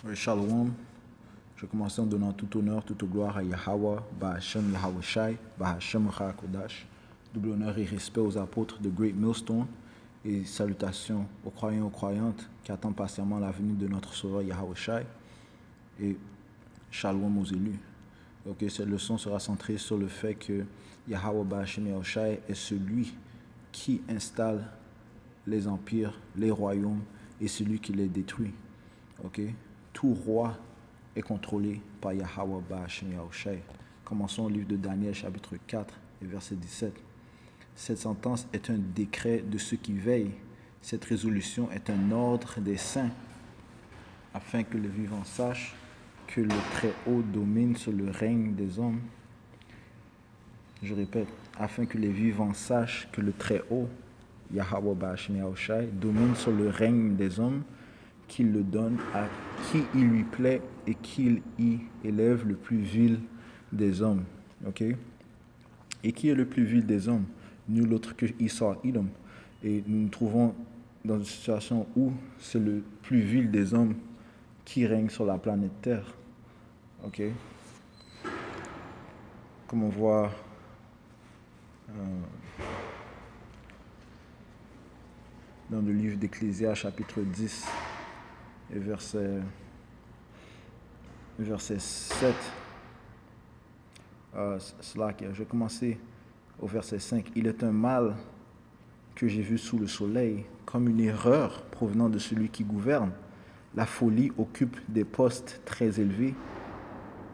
Oui, Shalom. Je commence en donnant tout honneur, toute gloire à Yahweh, Bahashem Yahweh Shai, Bahashem Kodash. Double honneur et respect aux apôtres de Great Millstone et salutations aux croyants et aux croyantes qui attendent patiemment la venue de notre Sauveur Yahweh Shai et Shalom aux élus. Ok, cette leçon sera centrée sur le fait que Yahweh Bahashem Yahweh Shai est celui qui installe les empires, les royaumes et celui qui les détruit. Ok, tout roi est contrôlé par Yahweh Bahashem Yahweh Shai. Commençons au livre de Daniel, chapitre 4, et verset 17. Cette sentence est un décret de ceux qui veillent. Cette résolution est un ordre des saints, afin que les vivants sachent que le Très-Haut domine sur le règne des hommes. Je répète, afin que les vivants sachent que le Très-Haut, Yahweh Bahashem Yahweh Shai, domine sur le règne des hommes, qu'il le donne à qui il lui plaît et qu'il y élève le plus vil des hommes. Ok? Et qui est le plus vil des hommes? Nul autre que Esau Edom. Et nous nous trouvons dans une situation où c'est le plus vil des hommes qui règne sur la planète Terre. Ok? Comme on voit dans le livre d'Ecclésias, chapitre 10, et verset 7. Je vais commencer au verset 5. Il est un mal que j'ai vu sous le soleil, comme une erreur provenant de celui qui gouverne. La folie occupe des postes très élevés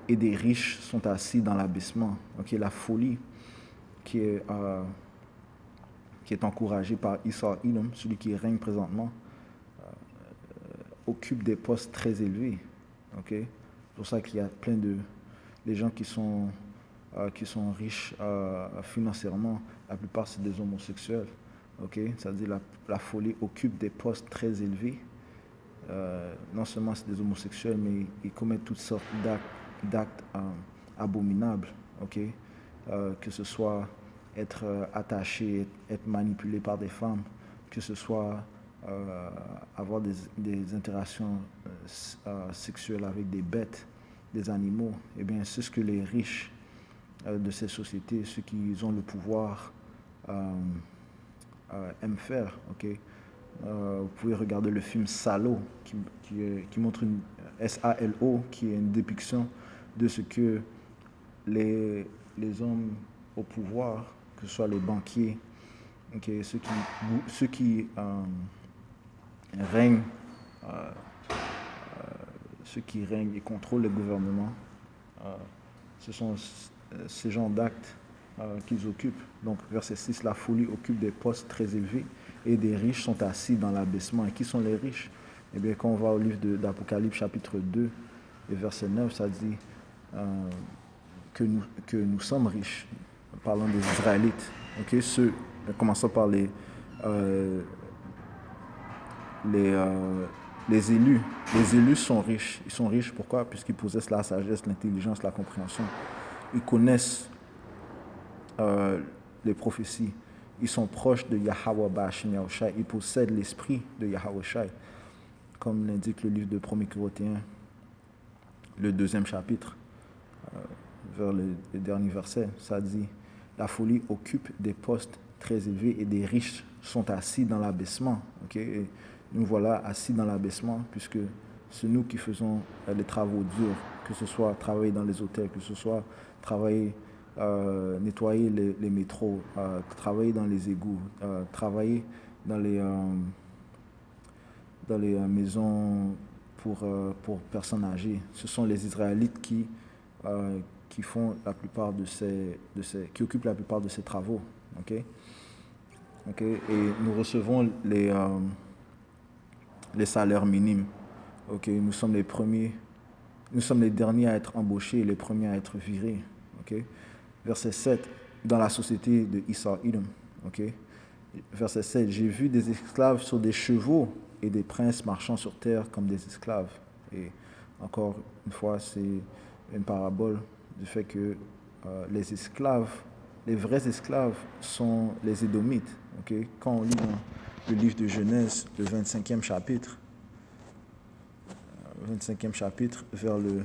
et des riches sont assis dans l'abaissement. Okay, la folie qui est encouragée par Esau Edom, celui qui règne présentement, occupe des postes très élevés. Okay? C'est pour ça qu'il y a plein de gens qui sont riches financièrement. La plupart, c'est des homosexuels. Okay? C'est-à-dire la folie occupe des postes très élevés. Non seulement c'est des homosexuels, mais ils commettent toutes sortes d'actes abominables. Okay? Que ce soit être attaché, être manipulé par des femmes, que ce soit avoir des interactions sexuelles avec des bêtes, des animaux. Eh bien, c'est ce que les riches de ces sociétés, ceux qui ont le pouvoir, aiment faire. Okay? Vous pouvez regarder le film Salo, qui montre SALO, qui est une dépiction de ce que les hommes au pouvoir, que ce soit les banquiers, okay, ceux qui règnent, et contrôlent le gouvernement, ce sont ces genres d'actes qu'ils occupent. Donc, verset 6, la folie occupe des postes très élevés et des riches sont assis dans l'abaissement. Et qui sont les riches? Eh bien, quand on va au livre d'Apocalypse, chapitre 2, et verset 9, ça dit que nous sommes riches, parlant des Israélites. Okay? Commençons par les élus. Les élus sont riches. Ils sont riches pourquoi? Puisqu'ils possèdent la sagesse, l'intelligence, la compréhension. Ils connaissent les prophéties. Ils sont proches de Yahweh Bahashem Yahweh Shai. Ils possèdent l'esprit de Yahweh Shai. Comme l'indique le livre de 1 Corinthiens, le 2e chapitre, vers le dernier verset, ça dit « La folie occupe des postes très élevés et des riches sont assis dans l'abaissement. » Okay? Et nous voilà assis dans l'abaissement puisque c'est nous qui faisons les travaux durs, que ce soit travailler dans les hôtels, que ce soit travailler, nettoyer les métros, travailler dans les égouts, travailler dans les maisons pour personnes âgées. Ce sont les Israélites qui font la plupart qui occupent la plupart de ces travaux. Okay? Okay? Et nous recevons les salaires minimes. Okay? Nous sommes les derniers à être embauchés et les premiers à être virés. Okay? Verset 7, dans la société de Esau Edom. Okay? Verset 7, j'ai vu des esclaves sur des chevaux et des princes marchant sur terre comme des esclaves. Et encore une fois, c'est une parabole du fait que les esclaves, les vrais esclaves sont les Édomites. Okay? Quand on lit dans le livre de Genèse, le 25e chapitre, 25e chapitre, vers le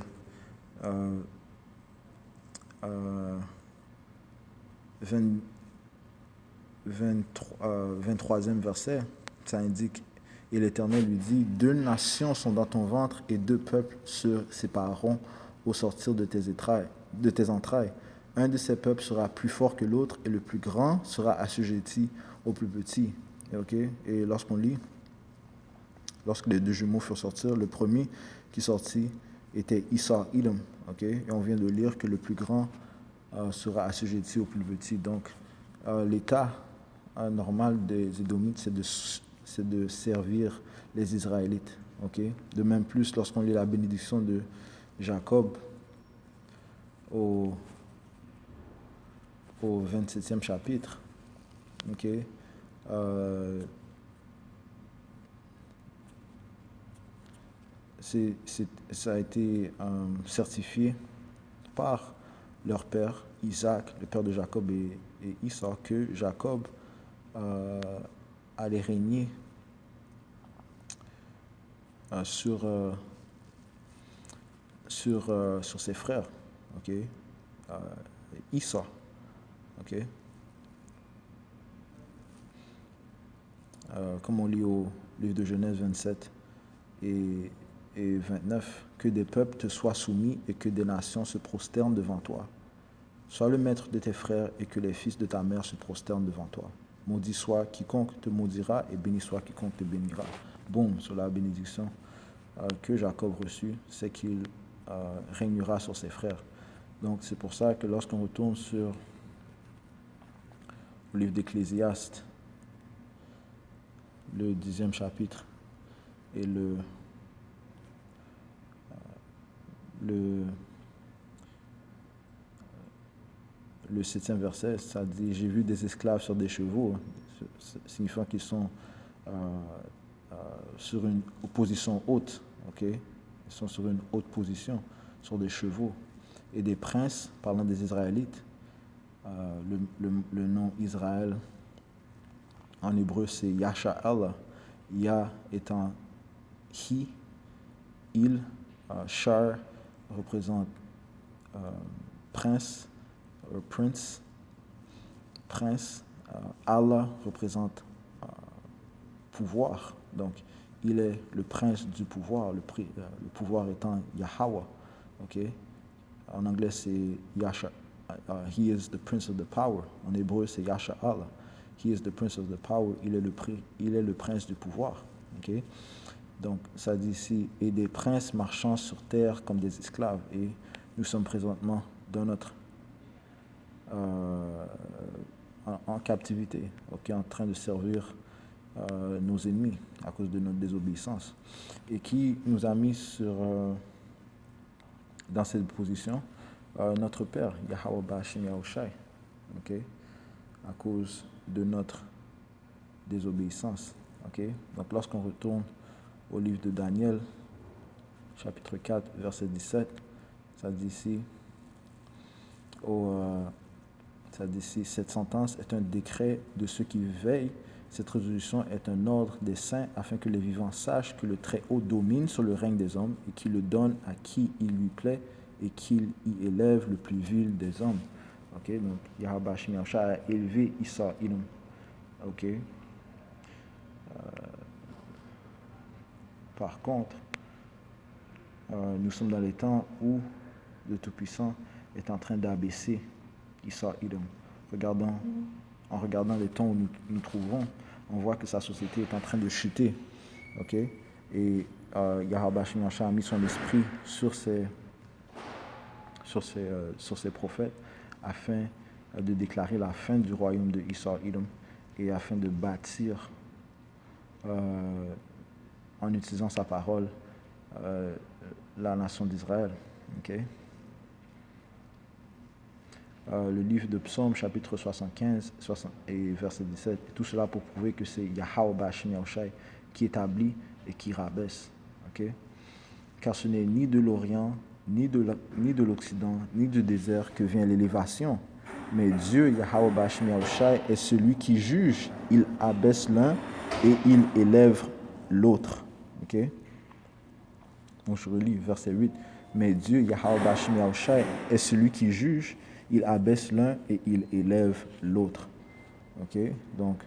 23e verset, ça indique, et l'Éternel lui dit, 2 nations sont dans ton ventre et 2 peuples se sépareront au sortir de tes entrailles. Un de ces peuples sera plus fort que l'autre et le plus grand sera assujetti au plus petit. Et lorsqu'on lit, lorsque les 2 jumeaux furent sortis, le premier qui sortit était Issa-Idom. Et on vient de lire que le plus grand sera assujetti au plus petit. Donc, l'état normal des Édomites, c'est de servir les Israélites. De même plus, lorsqu'on lit la bénédiction de Jacob au 27e chapitre, ça a été certifié par leur père, Isaac, le père de Jacob et Issa, que Jacob allait régner sur ses frères, Issa, comme on lit au livre de Genèse 27 et 29, que des peuples te soient soumis et que des nations se prosternent devant toi. Sois le maître de tes frères et que les fils de ta mère se prosternent devant toi. Maudit soit quiconque te maudira et béni soit quiconque te bénira. Boum, sur la bénédiction que Jacob reçut, c'est qu'il régnera sur ses frères. Donc c'est pour ça que lorsqu'on retourne sur le livre d'Ecclésiaste, le 10e chapitre et le 7e verset, ça dit « J'ai vu des esclaves sur des chevaux », signifiant qu'ils sont sur une position haute, Ils sont sur une haute position, sur des chevaux. Et des princes, parlant des Israélites, le nom Israël, en hébreu, c'est Yasha'Al, Ya étant he, il, Shar représente prince, prince, Allah représente pouvoir. Donc, il est le prince du pouvoir, le pouvoir étant Yahweh. En anglais, c'est Yasha. He is the prince of the power. En hébreu, c'est Yasha Allah. He is the prince of the power. Il est le prince du pouvoir. Donc, ça dit ici, et des princes marchant sur terre comme des esclaves. Et nous sommes présentement dans notre en captivité, en train de servir nos ennemis à cause de notre désobéissance. Et qui nous a mis dans cette position? Notre Père, Yahweh Bashim Yahushai, à cause de notre désobéissance. Donc lorsqu'on retourne au livre de Daniel, chapitre 4, verset 17, ça dit ici, cette sentence est un décret de ceux qui veillent. Cette résolution est un ordre des saints afin que les vivants sachent que le Très-Haut domine sur le règne des hommes et qu'il le donne à qui il lui plaît et qu'il y élève le plus vil des hommes. Donc Yahweh Bashim Yahushua a élevé Issa Idom. Par contre, nous sommes dans les temps où le Tout-Puissant est en train d'abaisser Issa Idom. En regardant les temps où nous nous trouvons, on voit que sa société est en train de chuter. Et Yahweh Bashim Yahushua a mis son esprit sur ses prophètes afin de déclarer la fin du royaume de Issa Idom et afin de bâtir en utilisant sa parole la nation d'Israël. Le livre de Psaume, chapitre 75 et verset 17, et tout cela pour prouver que c'est Yahweh Bashim Yahushai qui établit et qui rabaisse. Car ce n'est ni de l'Orient, ni de l'Occident, ni du désert que vient l'élévation, mais Dieu, Yahweh Bashim Yahushai, est celui qui juge. Il abaisse l'un et il élève l'autre. Donc je relis verset 8. Mais Dieu, Yahweh Bashim Yahushai, est celui qui juge. Il abaisse l'un et il élève l'autre. Ok? Donc,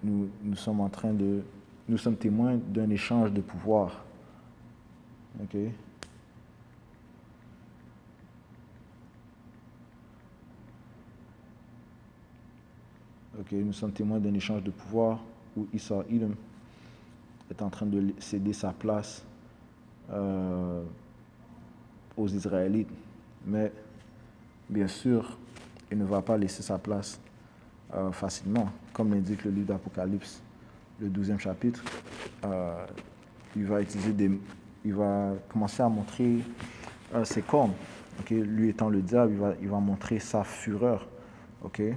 nous sommes nous sommes témoins d'un échange de pouvoir. Ok? Ok, nous sommes témoins d'un échange de pouvoir où Issa Edom est en train de céder sa place aux Israélites. Mais, bien sûr, il ne va pas laisser sa place facilement. Comme l'indique le livre d'Apocalypse, le 12e chapitre, il va commencer à montrer ses cornes. Okay? Lui étant le diable, il va montrer sa fureur. Okay?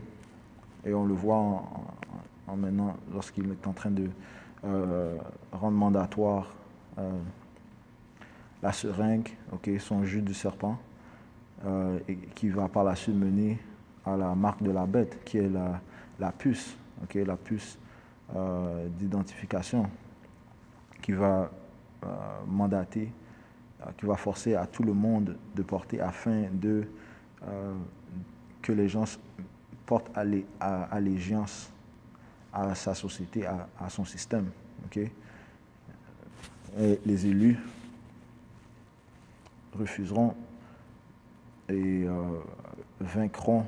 Et on le voit maintenant lorsqu'il est en train de rendre mandatoire la seringue, okay, son jus du serpent, et qui va par la suite mener à la marque de la bête, qui est la puce, okay, la puce d'identification, qui va mandater, qui va forcer à tout le monde de porter afin que les gens portent allégeance à sa société, à son système. Okay? Et les élus refuseront et vaincront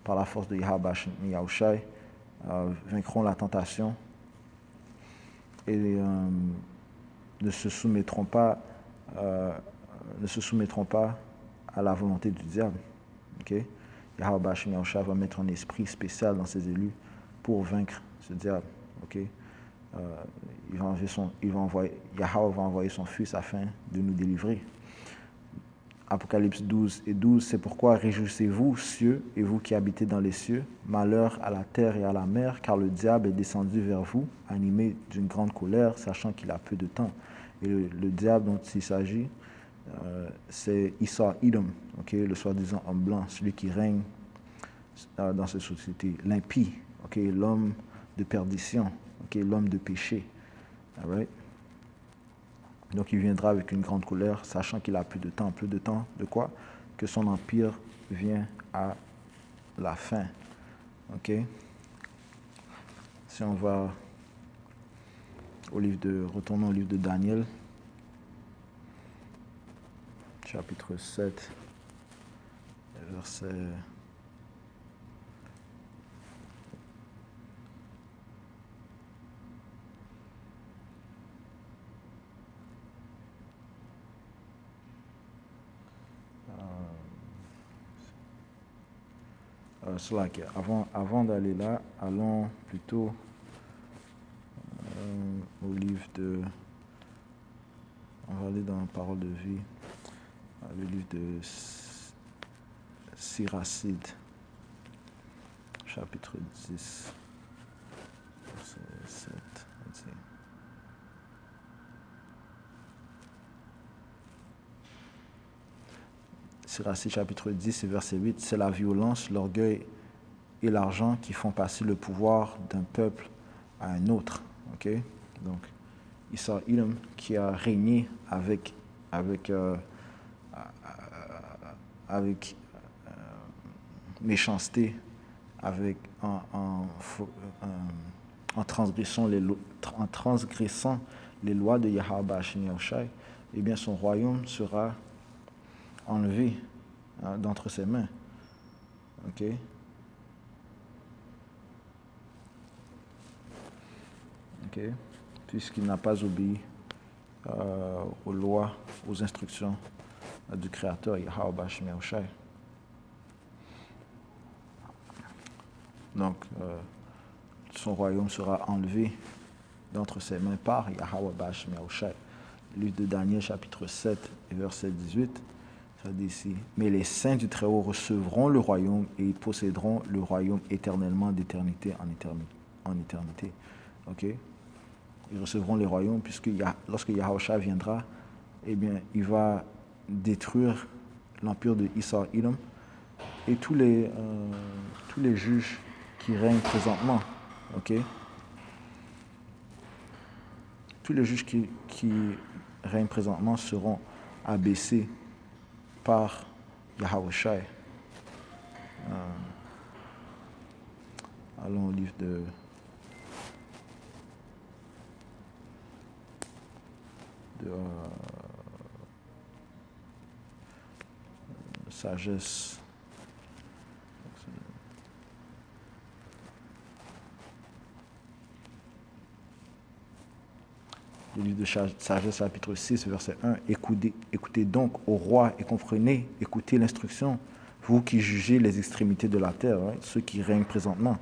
par la force de Yahweh Yahushai, vaincront la tentation et ne se soumettront pas à la volonté du diable. Okay? Yahweh Yahushai va mettre un esprit spécial dans ses élus pour vaincre ce diable. Okay? Yahweh va envoyer son Fils afin de nous délivrer. Apocalypse 12 et 12, c'est pourquoi réjouissez-vous, cieux, et vous qui habitez dans les cieux, malheur à la terre et à la mer, car le diable est descendu vers vous, animé d'une grande colère, sachant qu'il a peu de temps. Et le diable dont il s'agit, c'est Issa Edom, okay, le soi-disant homme blanc, celui qui règne dans cette société, l'impie, okay, l'homme de perdition, okay, l'homme de péché. All right? Donc il viendra avec une grande colère, sachant qu'il a plus de temps. Plus de temps de quoi? Que son empire vient à la fin. Ok? Si on va retournons au livre de Daniel, chapitre 7, verset... Avant d'aller là, allons plutôt au livre de... On va aller dans la parole de vie, le livre de Siracide, chapitre 10, verset 7. Siracide, chapitre 10, verset 8, c'est la violence, l'orgueil et l'argent qui font passer le pouvoir d'un peuple à un autre. Okay? Donc, Issa Edom qui a régné avec méchanceté, en transgressant les lois de Yahweh Bashim Yahushai, eh bien son royaume sera enlevé d'entre ses mains. Okay? Okay? Puisqu'il n'a pas obéi aux lois, aux instructions du Créateur Yahweh Bashim Yahushai. Donc, son royaume sera enlevé d'entre ses mains par Yahweh Bashim Yahushai. Le livre de Daniel, chapitre 7, verset 18, ça dit ici, « Mais les saints du Très-Haut recevront le royaume et ils posséderont le royaume éternellement d'éternité en éternité. » Okay? Ils recevront les royaumes puisque lorsque Yahushua viendra, eh bien, il va détruire l'empire de Issa Edom et tous les juges qui règnent présentement. Okay? Tous les juges qui règnent présentement seront abaissés par Yahawashi. Allons au livre de sagesse. Le livre de sagesse, chapitre 6, verset 1. Écoutez donc au roi et comprenez, écoutez l'instruction, vous qui jugez les extrémités de la terre, ceux qui règnent présentement.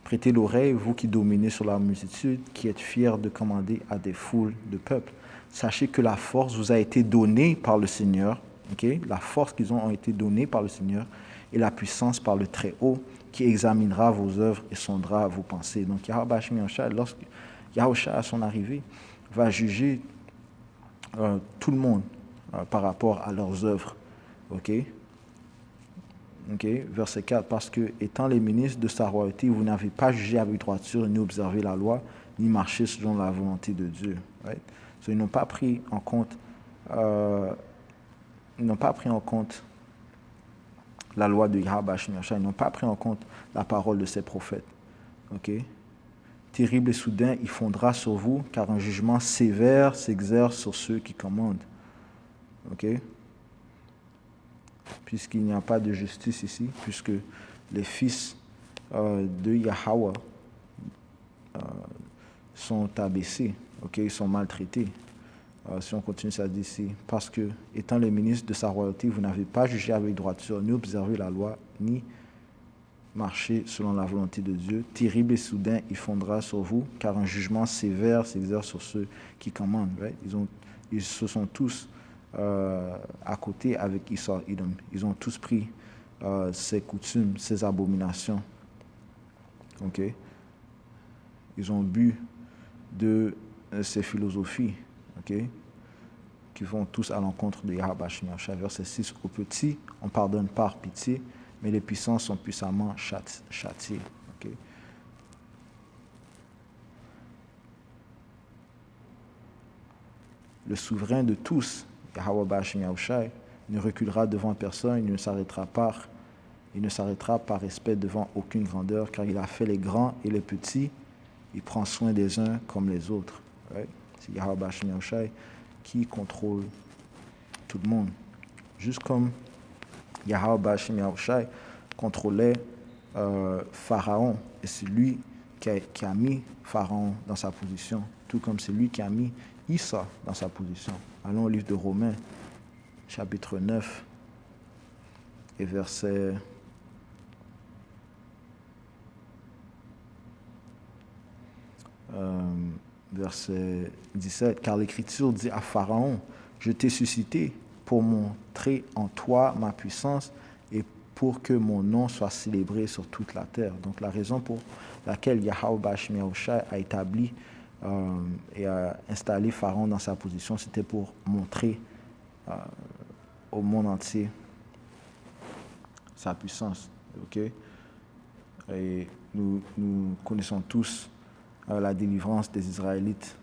Prêtez l'oreille, vous qui dominez sur la multitude, qui êtes fiers de commander à des foules de peuples. Sachez que la force vous a été donnée par le Seigneur, la force qu'ils ont été donnée par le Seigneur, et la puissance par le Très-Haut, qui examinera vos œuvres et sondera vos pensées. Donc, Yahawashi, lorsque Yahushua, à son arrivée, va juger tout le monde par rapport à leurs œuvres. Verset 4, parce que, étant les ministres de sa royauté, vous n'avez pas jugé avec droiture, ni observé la loi, ni marché selon la volonté de Dieu. So, ils n'ont pas pris en compte la loi de Yahawashi, ils n'ont pas pris en compte la parole de ses prophètes. Terrible et soudain, il fondra sur vous, car un jugement sévère s'exerce sur ceux qui commandent. Puisqu'il n'y a pas de justice ici, puisque les fils de Yahweh sont abaissés, ils sont maltraités. Si on continue, ça dit ici, parce que, étant les ministres de sa royauté, vous n'avez pas jugé avec droiture, ni observé la loi, ni marché selon la volonté de Dieu. Terrible et soudain, il fondra sur vous, car un jugement sévère s'exerce sur ceux qui commandent. Ils se sont tous à côté avec Esau Edom. Ils ont tous pris ses coutumes, ses abominations. Ils ont bu de ses philosophies, qui vont tous à l'encontre de Yahawashi. Verset 6, aux petits, on pardonne par pitié, mais les puissants sont puissamment châtiés. Le souverain de tous, Yahawashi Yahushai, ne reculera devant personne, il ne s'arrêtera par respect devant aucune grandeur, car il a fait les grands et les petits, il prend soin des uns comme les autres. C'est Yahawashi Yahushai qui contrôle tout le monde. Juste comme Yahawashi Yahushai contrôlait Pharaon, et c'est lui qui a mis Pharaon dans sa position, tout comme c'est lui qui a mis Issa dans sa position. Allons au livre de Romains, chapitre 9, et verset 17. Car l'Écriture dit à Pharaon, je t'ai suscité pour montrer en toi ma puissance et pour que mon nom soit célébré sur toute la terre. Donc la raison pour laquelle Yahawashi Yahushai a établi et a installé Pharaon dans sa position, c'était pour montrer au monde entier sa puissance. Et nous connaissons tous la délivrance des Israélites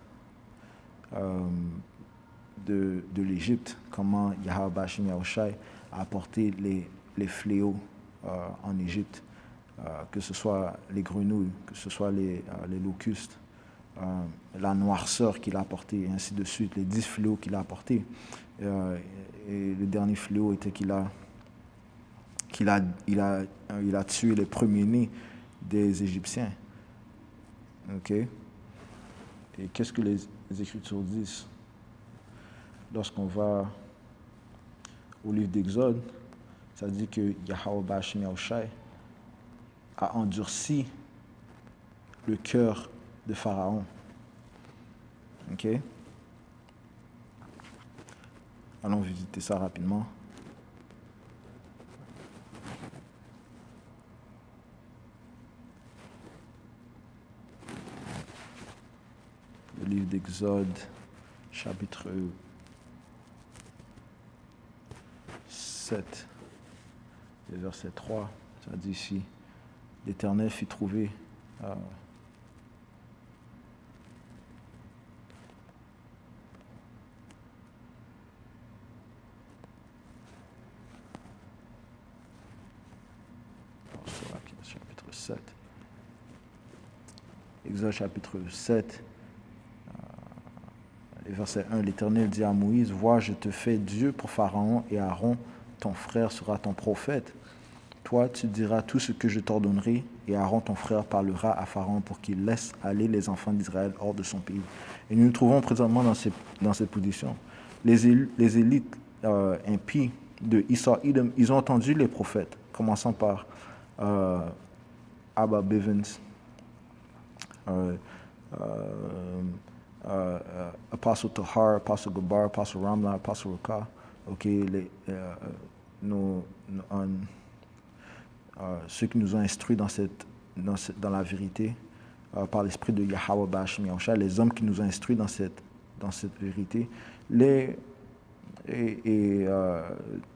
de l'Égypte, comment Yahawashi Yahushai a apporté les fléaux en Égypte, que ce soit les grenouilles, que ce soit les locustes, la noirceur qu'il a apporté, et ainsi de suite, les 10 fléaux qu'il a apportés. Et le dernier fléau était qu'il a tué les premiers-nés des Égyptiens. Et qu'est-ce que les Écritures disent? Lorsqu'on va au livre d'Exode, ça dit que Yahawashi Yahushai a endurci le cœur de Pharaon. Allons visiter ça rapidement. Le livre d'Exode, chapitre 7, verset 3, ça dit ici, l'Éternel fit trouver 7. Exode chapitre 7, verset 1. L'Éternel dit à Moïse, « Vois, je te fais Dieu pour Pharaon, et Aaron, ton frère, sera ton prophète. Toi, tu diras tout ce que je t'ordonnerai, et Aaron, ton frère, parlera à Pharaon pour qu'il laisse aller les enfants d'Israël hors de son pays. » Et nous nous trouvons présentement dans cette position. Les élites impies de Issa-Idom, ils ont entendu les prophètes, commençant par Abba Bivens, Apostle Tahar, Apostle Gabar, Apostle Ramla, Apostle Ruka, ceux qui nous ont instruits dans la vérité par l'esprit de Yahweh Bashim Yahushua, les hommes qui nous ont instruits dans cette vérité,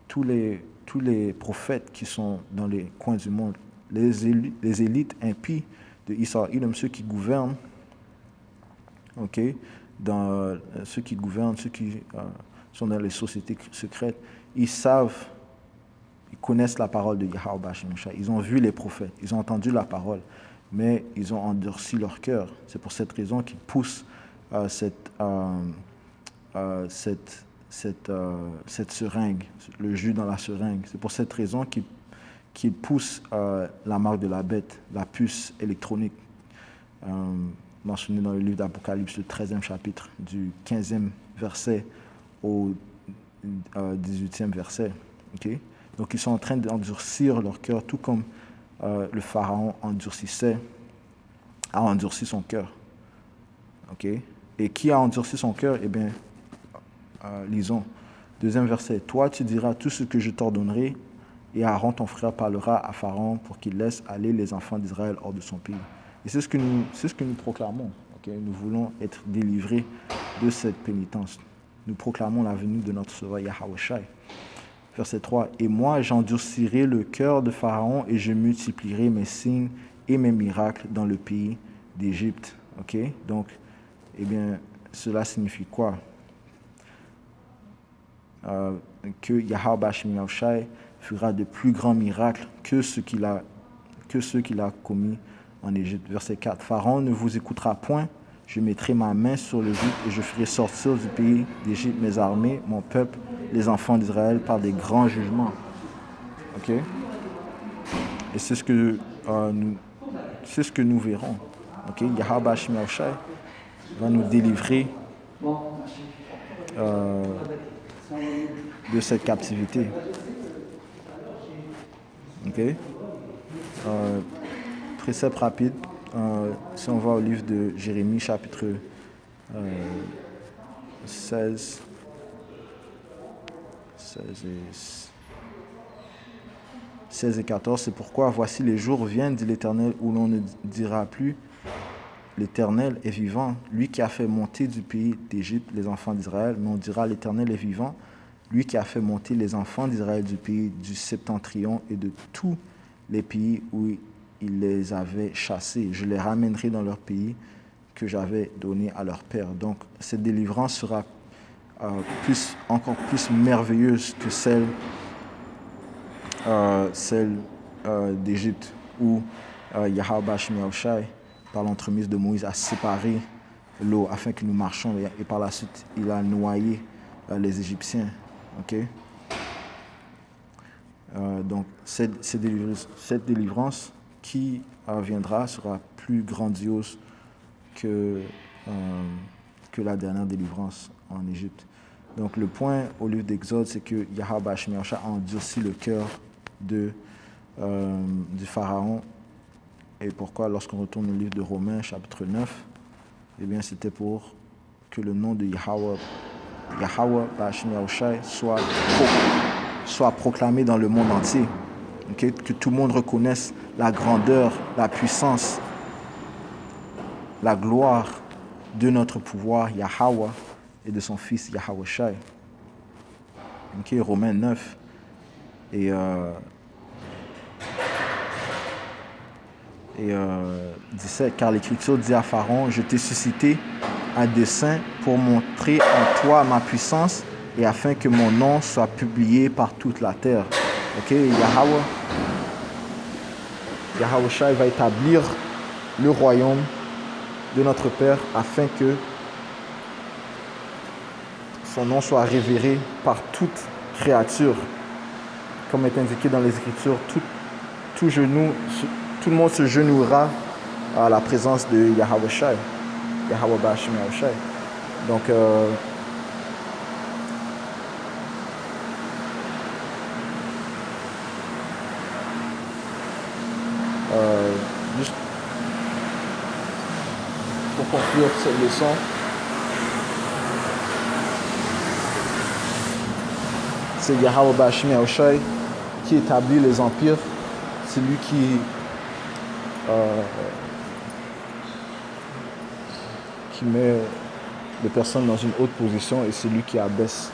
tous les prophètes qui sont dans les coins du monde, les élites impies de Issa-Idom, ceux qui gouvernent, ceux qui sont dans les sociétés secrètes, ils connaissent la parole de Yahweh Bashim Yahushua. Ils ont vu les prophètes, ils ont entendu la parole, mais ils ont endurci leur cœur. C'est pour cette raison qu'ils poussent cette seringue, le jus dans la seringue. C'est pour cette raison qu'ils poussent la marque de la bête, la puce électronique, mentionnée dans le livre d'Apocalypse, le 13e chapitre, du 15e verset au 18e verset. Okay? Donc ils sont en train d'endurcir leur cœur, tout comme le Pharaon a endurci son cœur. Okay? Et qui a endurci son cœur? Eh bien, lisons. 2e verset. Toi, tu diras tout ce que je t'ordonnerai, et Aaron, ton frère, parlera à Pharaon pour qu'il laisse aller les enfants d'Israël hors de son pays. Et c'est ce que nous proclamons. Okay? Nous voulons être délivrés de cette pénitence. Nous proclamons la venue de notre Sauveur Yahweh Shai. Verset 3. Et moi, j'endurcirai le cœur de Pharaon et je multiplierai mes signes et mes miracles dans le pays d'Égypte. Okay? Donc, eh bien, cela signifie quoi? Que Yahweh Bashim Yahushai fera de plus grands miracles que ceux qu'il a commis en Égypte. Verset 4. Pharaon ne vous écoutera point. Je mettrai ma main sur l'Égypte et je ferai sortir du pays d'Égypte mes armées, mon peuple, les enfants d'Israël, par des grands jugements. OK? Et c'est ce que nous verrons. OK? Yahweh Bashim Yahushai va nous délivrer de cette captivité. OK? Précepte rapide. Si on va au livre de Jérémie, chapitre 16 et 14, c'est pourquoi voici les jours viennent, dit l'Éternel, où l'on ne dira plus l'Éternel est vivant, lui qui a fait monter du pays d'Égypte les enfants d'Israël, mais on dira l'Éternel est vivant, lui qui a fait monter les enfants d'Israël du pays du septentrion et de tous les pays où il les avait chassés. Je les ramènerai dans leur pays que j'avais donné à leur père. Donc, cette délivrance sera encore plus merveilleuse que celle d'Égypte, où Yahweh Bashim Yahushai, par l'entremise de Moïse, a séparé l'eau afin que nous marchions, et par la suite, il a noyé les Égyptiens. Okay? Donc, cette délivrance qui viendra sera plus grandiose que la dernière délivrance en Égypte. Donc, le point au livre d'Exode, c'est que Yahweh Bashim Yahushua a endurci le cœur du Pharaon. Et pourquoi, lorsqu'on retourne au livre de Romains, chapitre 9, eh bien, c'était pour que le nom de Yahweh Bashim Yahushua soit proclamé dans le monde entier. Okay? Que tout le monde reconnaisse la grandeur, la puissance, la gloire de notre pouvoir Yahweh et de son fils Yahweh Shai. Okay? Romains 9 et 17, car l'Écriture dit à Pharaon, je t'ai suscité à dessein pour montrer en toi ma puissance et afin que mon nom soit publié par toute la terre. Ok, Yahweh Yahweh Shai va établir le royaume de notre Père afin que son nom soit révéré par toute créature. Comme est indiqué dans les Écritures, tout le monde se genouillera à la présence de Yahweh Shai, Yahweh Bashim Yahweh Shai. Donc, juste pour conclure cette leçon, c'est Yahweh Bashim Yahweh Shai qui établit les empires. C'est lui qui met les personnes dans une haute position et c'est lui qui abaisse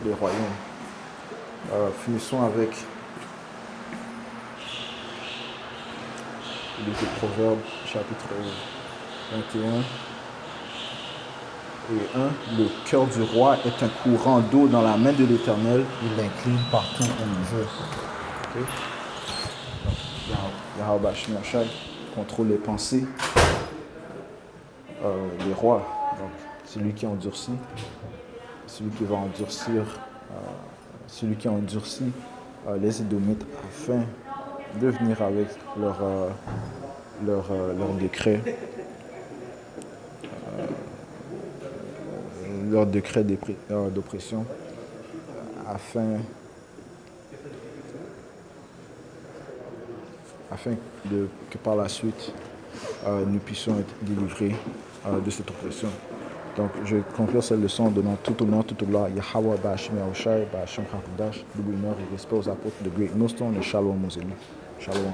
les royaumes. Finissons avec le livre de Proverbes, chapitre 21 et 1. Le cœur du roi est un courant d'eau dans la main de l'Éternel. Il l'incline partout où il veut. Okay. Yahweh Bashim Yahweh Shai contrôle les pensées des rois. Donc, c'est lui qui endurcit, celui qui va endurcir, celui qui endurcit les Édomites afin de venir avec leur décret, d'oppression, afin que par la suite nous puissions être délivrés de cette oppression. Donc, je conclure cette leçon en donnant tout honneur, toute gloire à Yahweh Bashim Yahweh Shai, Bashim Hakudash, double honneur et respect aux apôtres de Great Millstone et Shalom aux élus. Shalom.